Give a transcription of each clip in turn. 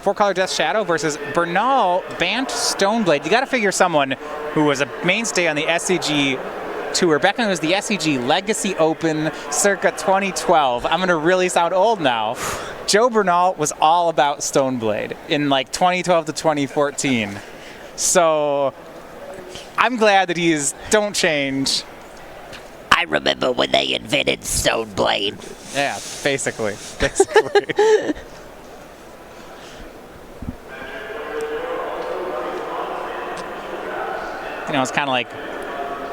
4-color Death Shadow versus Bernal Bant Stoneblade. You got to figure someone who was a mainstay on the SCG Tour. Back when it was the SCG Legacy Open circa 2012. I'm going to really sound old now. Joe Bernal was all about Stoneblade in like 2012 to 2014. So I'm glad that he's don't change. I remember when they invented Stoneblade. Yeah, basically. You know, it's kind of like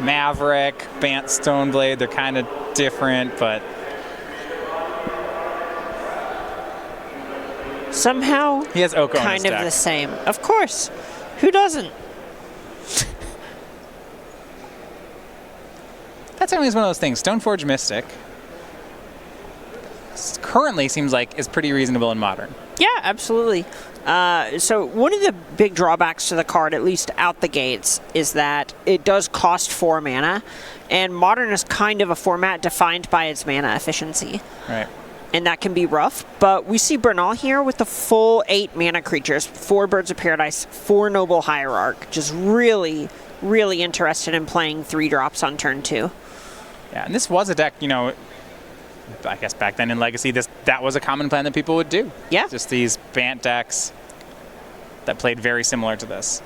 Maverick, Bant Stoneblade. They're kind of different, but somehow he has Oko kind in his of deck. the same. Of course. Who doesn't? That's always one of those things. Stoneforge Mystic currently seems like is pretty reasonable in Modern. Yeah, absolutely. So one of the big drawbacks to the card, at least out the gates, is that it does cost 4 mana, and Modern is kind of a format defined by its mana efficiency. Right. And that can be rough, but we see Bernal here with the full 8 mana creatures, 4 Birds of Paradise, 4 Noble Hierarch, just really, really interested in playing 3 drops on turn 2. Yeah, and this was a deck, you know, I guess back then in Legacy, that was a common plan that people would do. Yeah. Just these Bant decks that played very similar to this.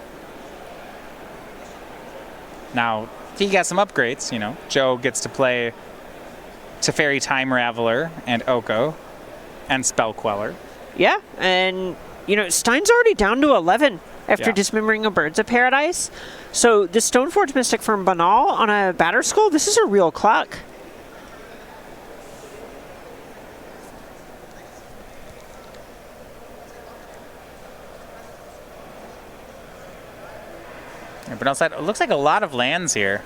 Now, he got some upgrades, you know. Joe gets to play Teferi Time Raveler and Oko and Spell Queller. Yeah, and, you know, Stein's already down to 11 after Yeah. dismembering a Birds of Paradise. So the Stoneforge Mystic from Bernal on a Batter Skull, this is a real clock. Yeah, but outside, it looks like a lot of lands here.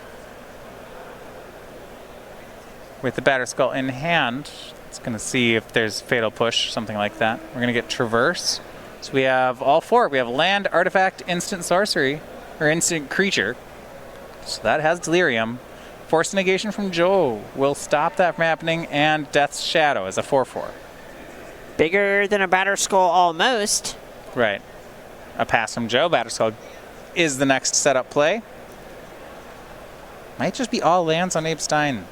With the Batter Skull in hand, it's going to see if there's Fatal Push, something like that. We're going to get Traverse. So we have all 4. We have Land, Artifact, Instant Sorcery, or Instant Creature. So that has Delirium. Force Negation from Joe will stop that from happening, and Death's Shadow is a 4/4. Bigger than a Batter Skull almost. Right. A pass from Joe. Batter Skull is the next setup play. Might just be all lands on Abe Stein.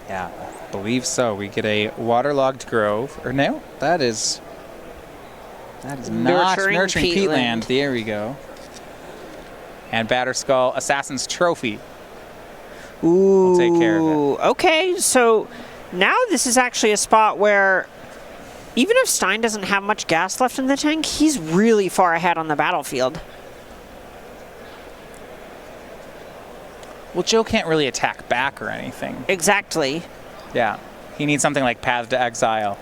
Yeah, I believe so. We get a Waterlogged Grove. Or no, that is not Nurturing Peatland. There we go. And Batter Skull Assassin's Trophy. Ooh. We'll take care of it. Okay, so now this is actually a spot where even if Stein doesn't have much gas left in the tank, he's really far ahead on the battlefield. Well, Joe can't really attack back or anything. Exactly. Yeah. He needs something like Path to Exile.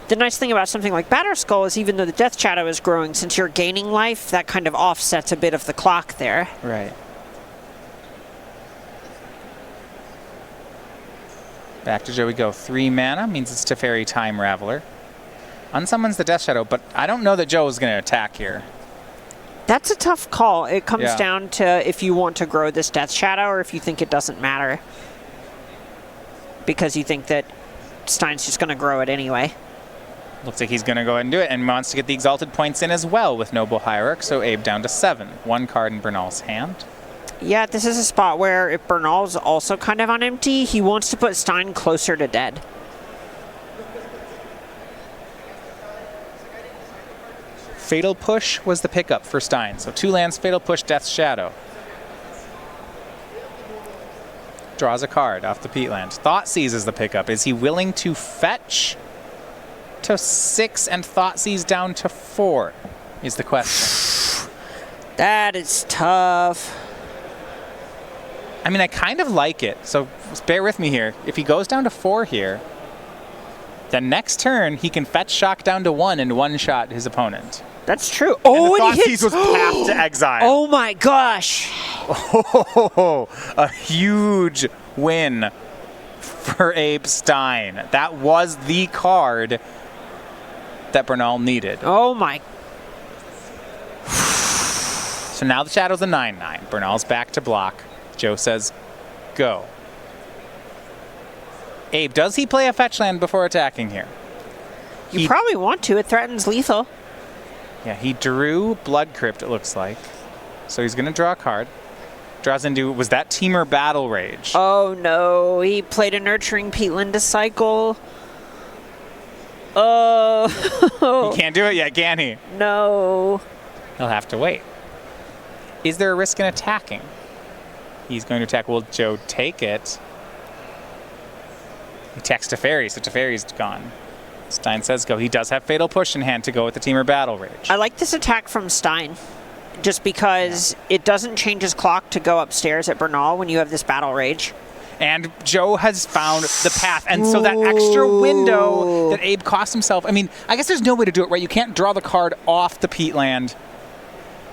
The nice thing about something like Batter Skull is even though the Death Shadow is growing, since you're gaining life, that kind of offsets a bit of the clock there. Right. Back to Joe we go. 3 mana means it's Teferi Time Raveler. Unsummons the Death Shadow, but I don't know that Joe is going to attack here. That's a tough call. It comes Yeah. down to if you want to grow this Death Shadow or if you think it doesn't matter. Because you think that Stein's just going to grow it anyway. Looks like he's going to go ahead and do it, and wants to get the Exalted points in as well with Noble Hierarch, so Abe down to 7. 1 card in Bernal's hand. Yeah, this is a spot where if Bernal's also kind of on empty, he wants to put Stein closer to dead. Fatal Push was the pickup for Stein, so 2 lands, Fatal Push, Death's Shadow. Draws a card off the Peatland. Thoughtseize is the pickup. Is he willing to fetch to 6 and Thoughtseize down to 4 is the question. That is tough. I mean, I kind of like it, so bear with me here. If he goes down to 4 here, the next turn he can fetch shock down to 1 and one-shot his opponent. That's true. Oh, and he Thoughtseize hits. was Path to Exile. Oh my gosh. Oh, a huge win for Abe Stein. That was the card that Bernal needed. Oh my. So now the Shadow's a 9/9. Bernal's back to block. Joe says, go. Abe, does he play a fetch land before attacking here? You probably want to. It threatens lethal. Yeah, he drew Blood Crypt, it looks like. So he's going to draw a card. Draws into, was that Teamer Battle Rage? Oh no, he played a Nurturing Peatland to cycle. Oh. He can't do it yet, can he? No. He'll have to wait. Is there a risk in attacking? He's going to attack. Will Joe take it? He attacks Teferi, so Teferi's gone. Stein says go. He does have Fatal Push in hand to go with the Teamer Battle Rage. I like this attack from Stein, just because it doesn't change his clock to go upstairs at Bernal when you have this Battle Rage. And Joe has found the path. And so that extra window that Abe cost himself, I mean, I guess there's no way to do it, right? You can't draw the card off the Peatland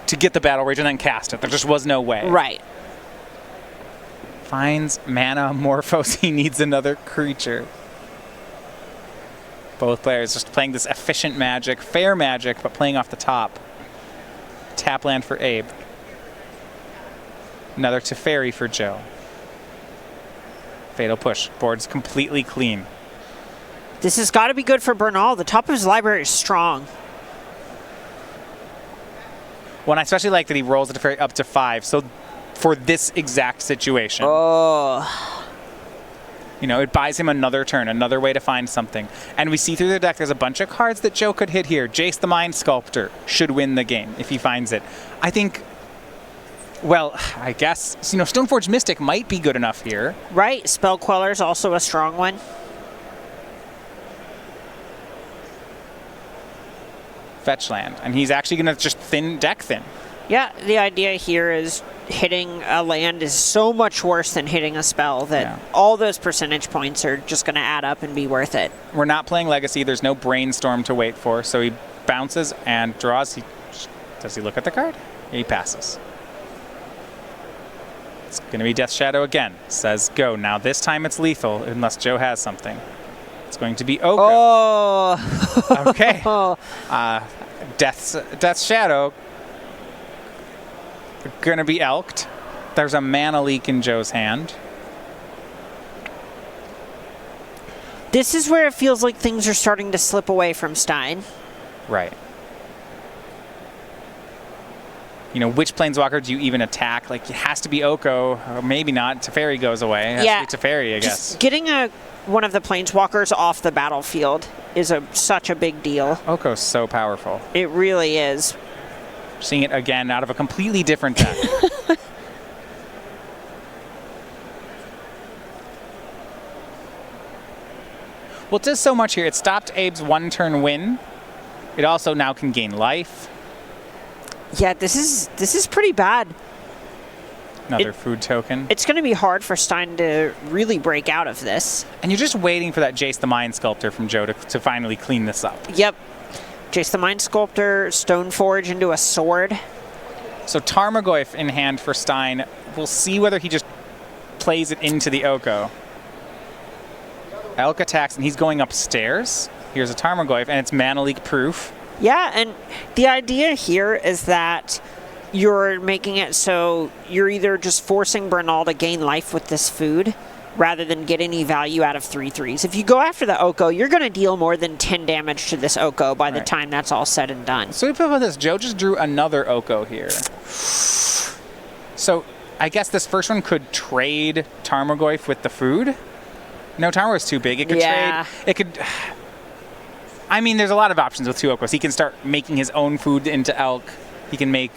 to get the Battle Rage and then cast it. There just was no way. Right. Finds mana Morphos. He needs another creature. Both players just playing this efficient magic, fair magic, but playing off the top. Tap land for Abe. Another Teferi for Joe. Fatal Push. Board's completely clean. This has got to be good for Bernal. The top of his library is strong. Well, and I especially like that he rolls the Teferi up to 5. So for this exact situation. Oh. You know, it buys him another turn, another way to find something. And we see through the deck there's a bunch of cards that Joe could hit here. Jace the Mind Sculptor should win the game if he finds it. I think, well, I guess, you know, Stoneforge Mystic might be good enough here. Right. Spell Queller is also a strong one. Fetch land. And he's actually going to just deck thin. Yeah, the idea here is hitting a land is so much worse than hitting a spell that all those percentage points are just going to add up and be worth it. We're not playing Legacy. There's no Brainstorm to wait for. So he bounces and draws. Does he look at the card? He passes. It's going to be Death Shadow again. Says go. Now this time it's lethal unless Joe has something. It's going to be Oko. Oh! Okay. Death Shadow. Gonna be elked. There's a mana leak in Joe's hand. This is where it feels like things are starting to slip away from Stein. Right. You know, which Planeswalker do you even attack? Like, it has to be Oko, or maybe not. Teferi goes away. It has to be Teferi, I guess. Getting one of the Planeswalkers off the battlefield is such a big deal. Oko's so powerful. It really is. Seeing it again out of a completely different deck. Well, it does so much here. It stopped Abe's one-turn win. It also now can gain life. Yeah, this is pretty bad. Another food token. It's going to be hard for Stein to really break out of this. And you're just waiting for that Jace the Mind Sculptor from Joe to finally clean this up. Yep. Jace the Mind Sculptor, Stoneforge into a sword. So Tarmogoyf in hand for Stein. We'll see whether he just plays it into the Oko. Elk attacks, and he's going upstairs. Here's a Tarmogoyf, and it's mana leak proof. Yeah, and the idea here is that you're making it so you're either just forcing Bernal to gain life with this food rather than get any value out of 3/3s. If you go after the Oko, you're going to deal more than 10 damage to this Oko by the time that's all said and done. So we put this. Joe just drew another Oko here. So I guess this first one could trade Tarmogoyf with the food. No, Tarmogoyf's too big. It could trade. It could. I mean, there's a lot of options with two Okos. He can start making his own food into Elk. He can make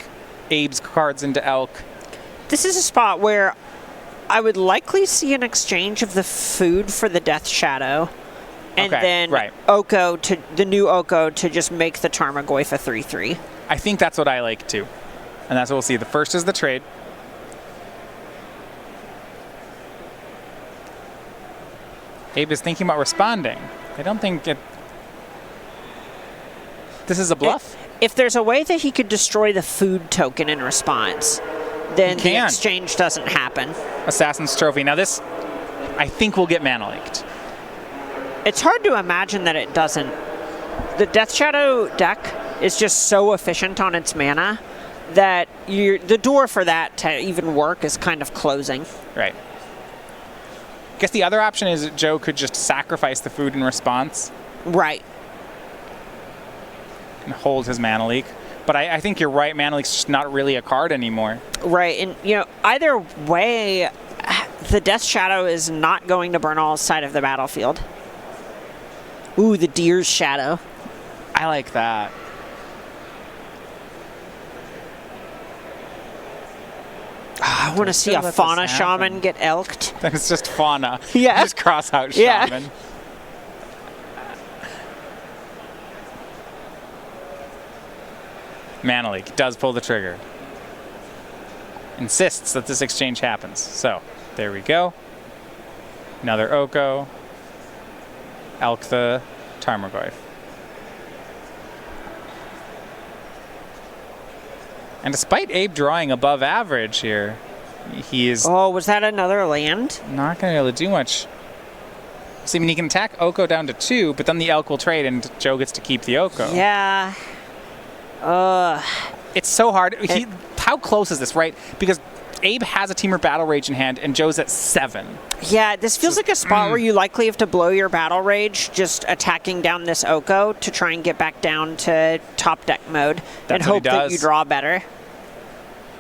Abe's cards into Elk. This is a spot where I would likely see an exchange of the food for the Death Shadow, and then Oko to the new Oko to just make the Tarmogoyf a 3/3. I think that's what I like too, and that's what we'll see. The first is the trade. Abe is thinking about responding. I don't think it. This is a bluff. If there's a way that he could destroy the food token in response, then the exchange doesn't happen. Assassin's Trophy. Now this, I think, will get mana leaked. It's hard to imagine that it doesn't. The Death Shadow deck is just so efficient on its mana that the door for that to even work is kind of closing. Right. I guess the other option is that Joe could just sacrifice the food in response Right. and hold his Mana Leak. But I think you're right, Mana Leak's just not really a card anymore. Right, and either way, the Death Shadow is not going to Bernal's side of the battlefield. Ooh, the Deer's Shadow. I like that. I want to see a let this Fauna happen. Shaman get elked. Then it's just Fauna. Yeah. Just cross out Yeah. Shaman. Mana Leak does pull the trigger. Insists that this exchange happens. So, there we go. Another Oko. Elk the Tarmogoyf. And despite Abe drawing above average here, he is Oh, was that another land? not going to be able to do much. So, I mean, he can attack Oko down to 2, but then the Elk will trade and Joe gets to keep the Oko. Yeah. It's so hard. How close is this, right? Because Abe has a Teamer Battle Rage in hand, and Joe's at 7. Yeah, this feels like a spot where you likely have to blow your Battle Rage just attacking down this Oko to try and get back down to top deck mode and That's what he hope that does. you draw better.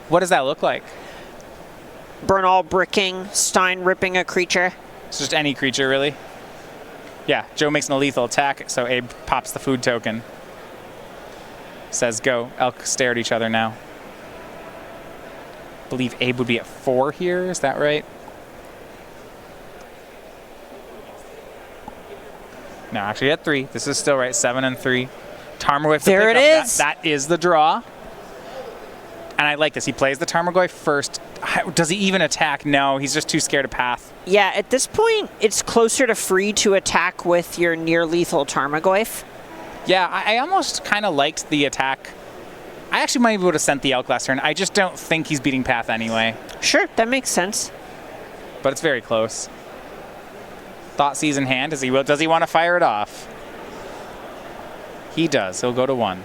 What does that look like? Bernal bricking, Stein ripping a creature. It's just any creature, really. Yeah, Joe makes an lethal attack, so Abe pops the food token. Says go. Elk stare at each other now. Believe Abe would be at 4 here, is that right? No, actually at 3. This is still right, 7 and 3. Tarmogoyf to There pick it up. is. That is the draw. And I like this. He plays the Tarmogoyf first. Does he even attack? No, he's just too scared to path. Yeah, at this point, it's closer to free to attack with your near lethal Tarmogoyf. Yeah, I almost kind of liked the attack. I actually might be able to sent the Elk last turn. I just don't think he's beating path anyway. Sure, that makes sense. But it's very close. Thoughtseize in hand. Does he want to fire it off? He does. He'll go to 1.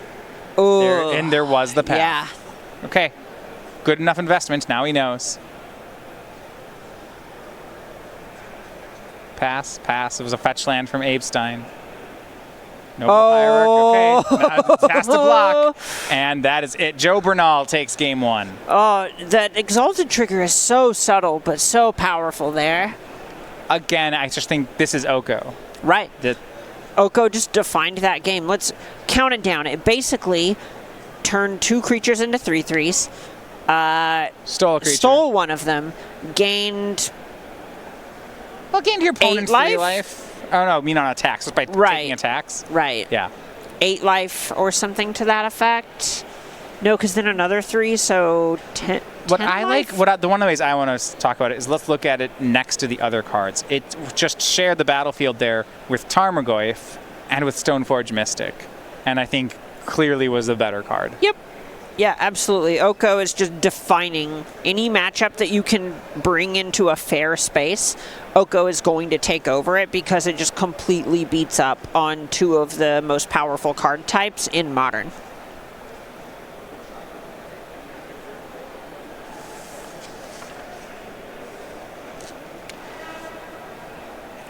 Oh, And there was the path. yeah. Okay. Good enough investment. Now he knows. Pass. Pass. It was a fetch land from Abe Stein. Noble Hierarch. Okay. Now has to block. And that is it. Joe Bernal takes game 1. Oh, that Exalted trigger is so subtle, but so powerful there. Again, I just think this is Oko. Right. The, Oko just defined that game. Let's count it down. It basically turned 2 creatures into 3/3s. stole a creature. Stole one of them. Gained. Well, gained your opponent's 8 life? 3 life. Oh, no, I mean on attacks. Just by taking attacks. Right. Yeah. 8 life or something to that effect. No, because then another 3, so 10. What 10 I like, life? the one of the ways I want to talk about it is let's look at it next to the other cards. It just shared the battlefield there with Tarmogoyf and with Stoneforge Mystic, and I think clearly was the better card. Yep. Yeah, absolutely. Oko is just defining any matchup that you can bring into a fair space. Oko is going to take over it because it just completely beats up on 2 of the most powerful card types in Modern.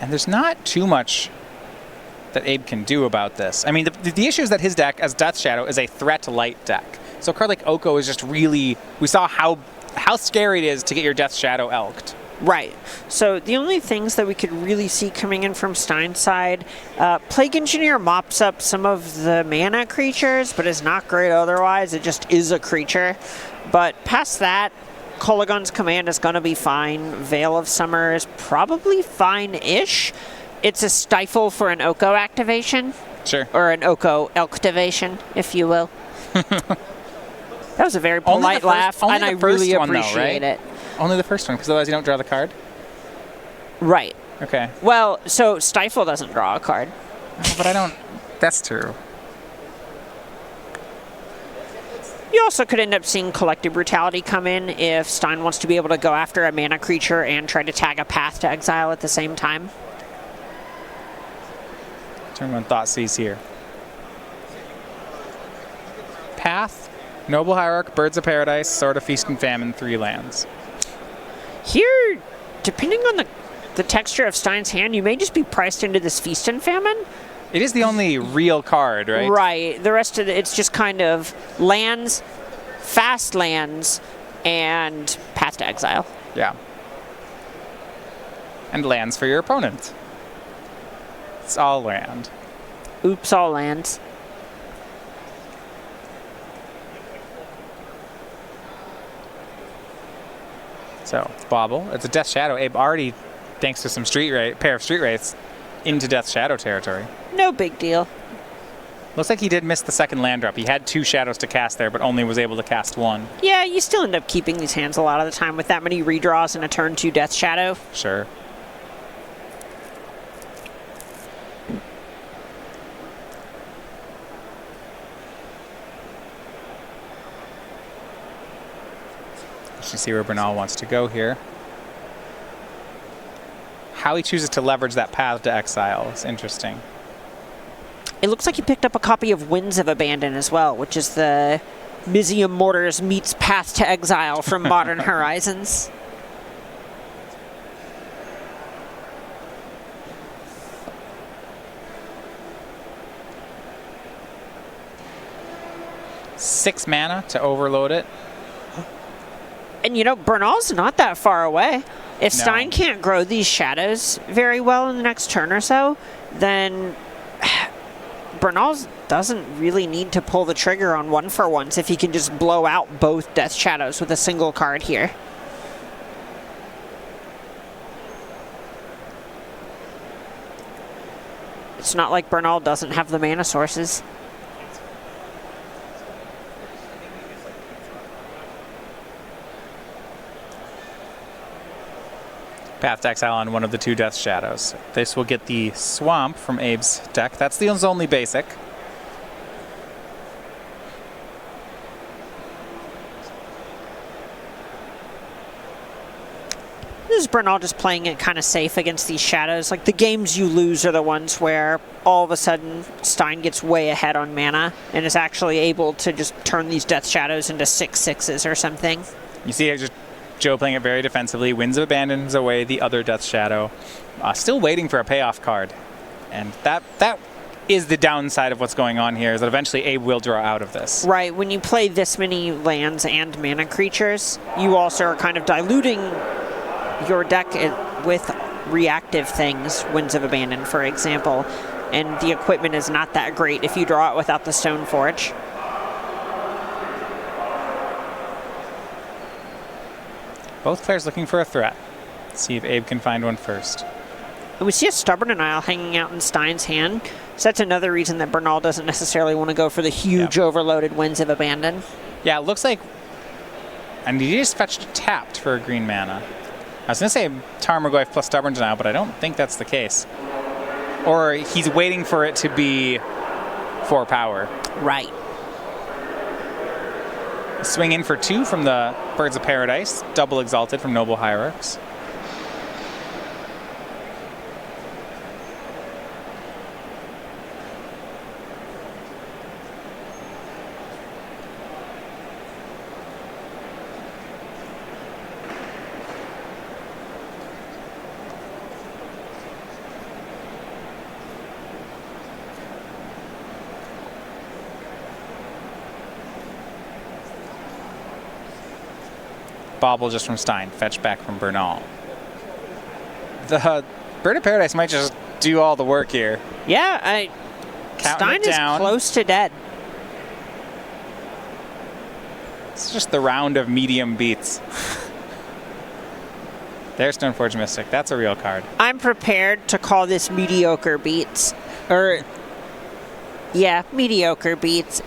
And there's not too much that Abe can do about this. I mean, the issue is that his deck, as Death Shadow, is a threat light deck. So a card like Oko is just really, we saw how scary it is to get your Death Shadow elked. Right. So the only things that we could really see coming in from Stein's side, Plague Engineer mops up some of the mana creatures, but is not great otherwise. It just is a creature. But past that, Kolagon's Command is going to be fine. Veil of Summer is probably fine-ish. It's a stifle for an Oko activation. Sure. Or an Oko elktivation, if you will. That was a very polite laugh, and I really appreciate it. Only the first one, because otherwise you don't draw the card? Right. Okay. Well, so Stifle doesn't draw a card. But I don't, that's true. You also could end up seeing Collective Brutality come in if Stein wants to be able to go after a mana creature and try to tag a Path to Exile at the same time. Turn 1 Thoughtseize here. Path, Noble Hierarch, Birds of Paradise, Sword of Feast and Famine, 3 lands. Here, depending on the texture of Stein's hand, you may just be priced into this Feast and Famine. It is the only real card, right? Right. The rest of it's just kind of lands, fast lands, and Path to Exile. Yeah. And lands for your opponent. It's all land. Oops, all lands. So, it's Bauble. It's a Death Shadow. Abe already, thanks to some pair of Street Wraiths, into Death Shadow territory. No big deal. Looks like he did miss the second land drop. He had 2 shadows to cast there, but only was able to cast 1. Yeah, you still end up keeping these hands a lot of the time with that many redraws and a turn 2 Death Shadow. Sure. Let's see where Bernal wants to go here. How he chooses to leverage that Path to Exile is interesting. It looks like he picked up a copy of Winds of Abandon as well, which is the Mizium Mortars meets Path to Exile from Modern Horizons. Six mana to overload it. And you know, Bernal's not that far away. If No. Stein can't grow these shadows very well in the next turn or so, then Bernal doesn't really need to pull the trigger on 1-for-1s if he can just blow out both Death Shadows with a single card here. It's not like Bernal doesn't have the mana sources. Path to Exile on one of the 2 Death Shadows. This will get the Swamp from Abe's deck. That's the only basic. This is Bernal just playing it kind of safe against these shadows. Like, the games you lose are the ones where all of a sudden Stein gets way ahead on mana and is actually able to just turn these Death Shadows into 6/6s or something. You see just Joe playing it very defensively. Winds of Abandons away the other Death Shadow. Still waiting for a payoff card. And that is the downside of what's going on here, is that eventually Abe will draw out of this. Right, when you play this many lands and mana creatures, you also are kind of diluting your deck with reactive things, Winds of Abandon, for example. And the equipment is not that great if you draw it without the Stone Forge. Both players looking for a threat. Let's see if Abe can find one first. And we see a Stubborn Denial hanging out in Stein's hand. So that's another reason that Bernal doesn't necessarily want to go for the huge overloaded Winds of Abandon. Yeah, it looks like... And he just fetched tapped for a green mana. I was going to say Tarmogoyf plus Stubborn Denial, but I don't think that's the case. Or he's waiting for it to be 4 power. Right. Swing in for 2 from the Birds of Paradise. Double Exalted from Noble Hierarchs. Bauble just from Stein, fetch back from Bernal. The Bird of Paradise might just do all the work here. Yeah, Stein is close to dead. It's just the round of medium beats. There's Stoneforge Mystic. That's a real card. I'm prepared to call this mediocre beats. Or, yeah, mediocre beats.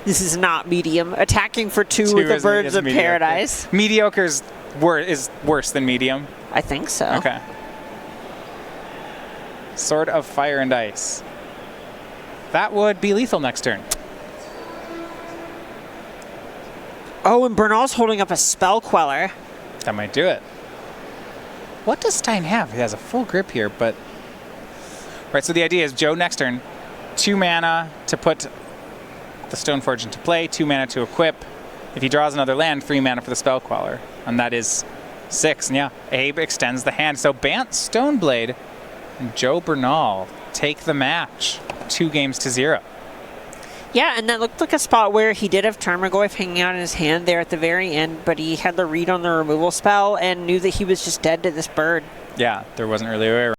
This is not medium. Attacking for 2 with the Birds of Paradise. Mediocre is worse than medium. I think so. Okay. Sword of Fire and Ice. That would be lethal next turn. Oh, and Bernal's holding up a Spell Queller. That might do it. What does Stein have? He has a full grip here, but... Right, so the idea is Joe next turn, 2 mana to put the Stoneforge into play, 2 mana to equip. If he draws another land, 3 mana for the Spell Queller. And that is 6, yeah. Abe extends the hand. So Bant Stoneblade and Joe Bernal take the match 2-0. Yeah, and that looked like a spot where he did have Tarmogoyf hanging out in his hand there at the very end, but he had the read on the removal spell and knew that he was just dead to this bird. Yeah, there wasn't really a way